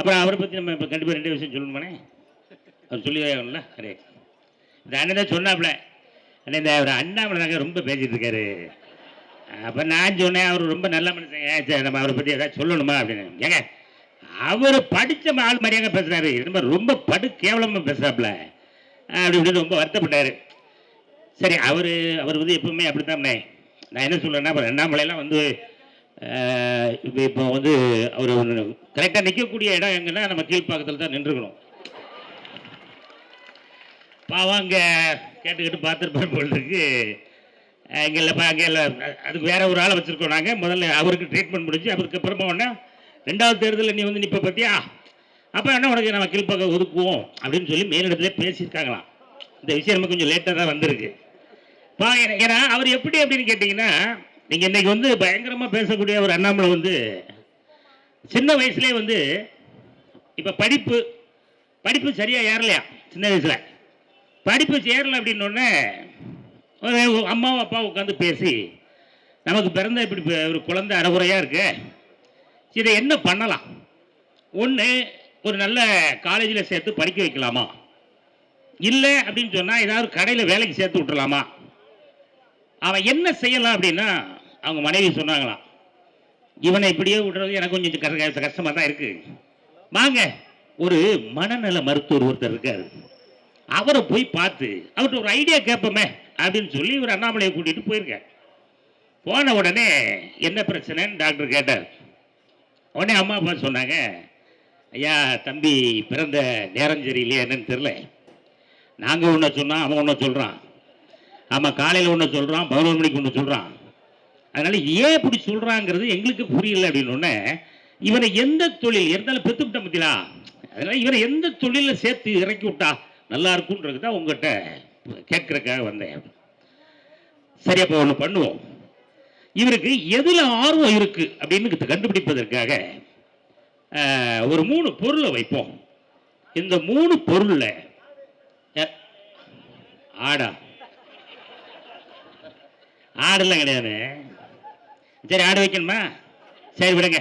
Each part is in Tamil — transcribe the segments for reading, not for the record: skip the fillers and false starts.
அப்புறம் அவரை பற்றி நம்ம இப்போ கண்டிப்பாக 2 விஷயம் சொல்லணுமானே. அவர் சொல்லி ஆகணும்ல. அரே இந்த அண்ணன் தான் சொன்னாப்புல, அண்ணே இந்த அவர் அண்ணாமலை தாங்க ரொம்ப பேசிட்டு இருக்காரு. அப்போ நான் சொன்னேன், அவர் ரொம்ப நல்ல மனுஷங்க, சரி நம்ம அவரை பற்றி ஏதாவது சொல்லணுமா அப்படின்னு. ஏங்க அவர் படித்த ஆள் மாதிரியாங்க பேசுகிறாரு, ரொம்ப படு கேவலமாக பேசுகிறாப்புல அப்படி இப்படின்னு ரொம்ப வருத்தப்பட்டார். சரி அவர் வந்து எப்பவுமே அப்படித்தானே. நான் என்ன சொல்கிறேன்னா, இப்போ அண்ணாமலையெல்லாம் வந்து இப்போ வந்து அவர் கரெக்டாக நிற்கக்கூடிய இடம் எங்கன்னா நம்ம கீழ்ப்பாக்கத்தில் தான் நின்றுக்கணும். பாவம் அங்கே கேட்டுக்கிட்டு பார்த்துருப்பார் போல் இருக்கு. இங்கே இல்லைப்பா அங்கே இல்லை, அதுக்கு வேற ஒரு ஆளை வச்சுருக்கோம் நாங்கள். முதல்ல அவருக்கு ட்ரீட்மெண்ட் முடிஞ்சு அதுக்கப்புறமா ஒன்றா 2வது தேர்தலில் நீ வந்து நிற்ப பார்த்தியா, அப்போ என்ன உனக்கு நம்ம கீழ்ப்பாக்கம் ஒதுக்குவோம் அப்படின்னு சொல்லி மேலிடத்துல பேசியிருக்காங்களாம். இந்த விஷயம் நம்ம கொஞ்சம் லேட்டாக தான் வந்திருக்கு. ஏன்னா அவர் எப்படி அப்படின்னு கேட்டிங்கன்னா, நீங்கள் இன்றைக்கி வந்து பயங்கரமாக பேசக்கூடிய ஒரு அண்ணாமலை வந்து சின்ன வயசுலேயே வந்து இப்போ படிப்பு சரியாக ஏறலையா. சின்ன வயசில் படிப்பு சேரலை அப்படின்னோடனே ஒரு அம்மாவும் அப்பாவும் உட்காந்து பேசி, நமக்கு பிறந்த இப்படி ஒரு குழந்தை அறகுறையாக இருக்கு, இதை என்ன பண்ணலாம், ஒன்று ஒரு நல்ல காலேஜில் சேர்த்து படிக்க வைக்கலாமா, இல்லை அப்படின்னு சொன்னால் ஏதாவது கடையில் வேலைக்கு சேர்த்து விட்டுலாமா, அவன் என்ன செய்யலாம் அப்படின்னா அவங்க மனைவி சொன்னாங்களாம், இவனை இப்படியே விடுறது எனக்கு கொஞ்சம் கஷ்டமாக தான் இருக்குது, வாங்க ஒரு மனநல மருத்துவர் ஒருத்தர் இருக்கார், அவரை போய் பார்த்து அவர்கிட்ட ஒரு ஐடியா கேட்போமே அப்படின்னு சொல்லி ஒரு அண்ணாமலையை கூட்டிகிட்டு போயிருக்கேன். போன உடனே என்ன பிரச்சனைன்னு டாக்டர் கேட்டார். உடனே அம்மா அப்பா சொன்னாங்க, ஐயா தம்பி பிறந்த நேரம் சரியில்லையா என்னன்னு தெரில, நாங்கள் ஒன்று சொன்னால் அவன் ஒன்று சொல்கிறான், ஆமாம் காலையில் ஒன்று சொல்கிறான் 11 மணிக்கு ஒன்று சொல்கிறான், அதனால் ஏன் இப்படி சொல்கிறாங்கிறது எங்களுக்கு புரியல அப்படின்னு. இவனை எந்த தொழில் இருந்தாலும் பெற்றுவிட்ட பற்றிலா, அதனால் இவனை எந்த தொழிலில் சேர்த்து இறக்கி விட்டா நல்லா இருக்குன்றது தான் உங்கள்கிட்ட கேட்கறதுக்காக வந்தேன். சரி அப்போ ஒன்று பண்ணுவோம், இவருக்கு எதில் ஆர்வம் இருக்குது அப்படின்னு கண்டுபிடிப்பதற்காக ஒரு 3 பொருளை வைப்போம். இந்த 3 பொருளில் ஆடெல்லாம் கிடையாது. சரி ஆடு வைக்கணுமா, சரி விடுங்க.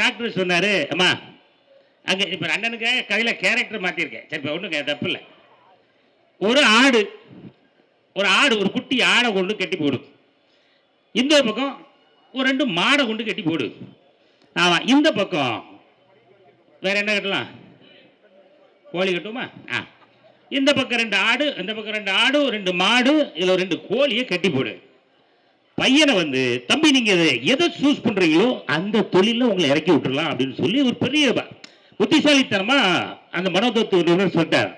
டாக்டர் சொன்னார், அம்மா அங்கே இப்போ அண்ணனுக்கு கையில் கேரக்டர் மாற்றிருக்கேன், சரி இப்போ ஒன்றும் தப்பு இல்லை. ஒரு ஆடு ஒரு குட்டி ஆடை கொண்டு கட்டி போடு, இந்த பக்கம் ஒரு 2 மாடை கொண்டு கட்டி போடு, ஆமாம் இந்த பக்கம் வேற என்ன கட்டலாம், கோழி கட்டுமா, இந்த பக்கம் 2 ஆடு, இந்த பக்கம் 2 ஆடு 2 மாடு, இதில் 2 கோழியை கட்டி போடு. பையனை வந்து தம்பி நீங்கள் எதை சூஸ் பண்ணுறீங்களோ அந்த தொழிலில் உங்களை இறக்கி விட்டுடலாம் அப்படின்னு சொல்லி ஒரு பெரிய புத்திசாலித்தனமாக அந்த மனோதத்துவர் சொல்லிட்டார்.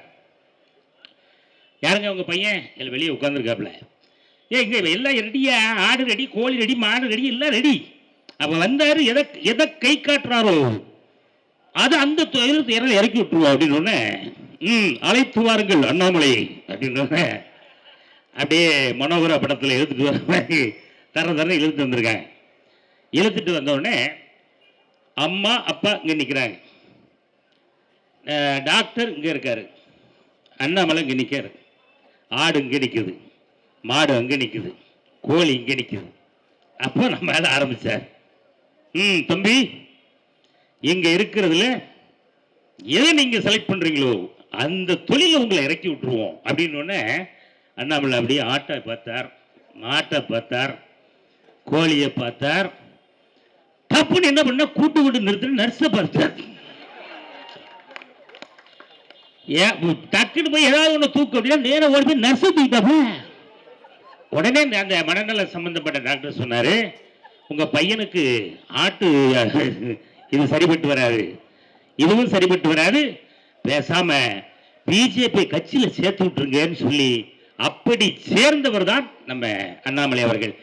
யாருங்க உங்கள் பையன் இல்லை வெளியே உட்காந்துருக்காப்புல, இங்கே எல்லாம் ரெடியா, ஆடு ரெடி, கோழி ரெடி, மாடு ரெடி, எல்லாம் ரெடி. அப்போ வந்தார், எதை கை காட்டுறாரோ அது அந்த தொழிலுக்கு இறக்கி விட்டுருவோம் அப்படின்னு. அழைத்து வாருங்கள் அண்ணாமலை அப்படின்னு அப்படியே மனோகரா படத்தில் இழுத்துட்டு வர மாதிரி தர இழுத்து வந்திருக்காங்க. இழுத்துட்டு வந்தோடனே அம்மா அப்பா இங்கே நிற்கிறாங்க, டாக்டர் இங்கே இருக்காரு, அண்ணாமலை இங்கே நிற்காரு, ஆடு இங்கே நிற்குது, மாடு அங்கே நிற்குது, கோழி இங்கே நிற்குது. அப்போ நம்ம அதை ஆரம்பித்தார், தம்பி இங்கே இருக்கிறதுல எதை நீங்கள் செலக்ட் பண்ணுறீங்களோ அந்த தொழிலை உங்களை இறக்கி விட்டுருவோம் அப்படின்னு. அண்ணாமலை அப்படியே ஆட்டை பார்த்தார், மாட்டை பார்த்தார், கோழியை பார்த்தார், தப்புன்னு என்ன பண்ண கூட்டு விட்டு நிறுத்தி நர்ஸை பார்த்தார். டக்குன்னு போய் ஏதாவது ஒன்று தூக்க அப்படின்னா நேரம் ஓடி போய் நர்ஸை தூக்கிட்டாப்ப. உடனே அந்த மனநல சம்பந்தப்பட்ட டாக்டர் சொன்னார், உங்கள் பையனுக்கு ஆட்டு இது சரிபட்டு வராது, இதுவும் சரிபட்டு வராது, பேசாம பிஜேபி கட்சியில் சேர்த்து விட்டுருங்கன்னு சொல்லி அப்படி சேர்ந்தவர் தான் நம்ம அண்ணாமலை அவர்கள்.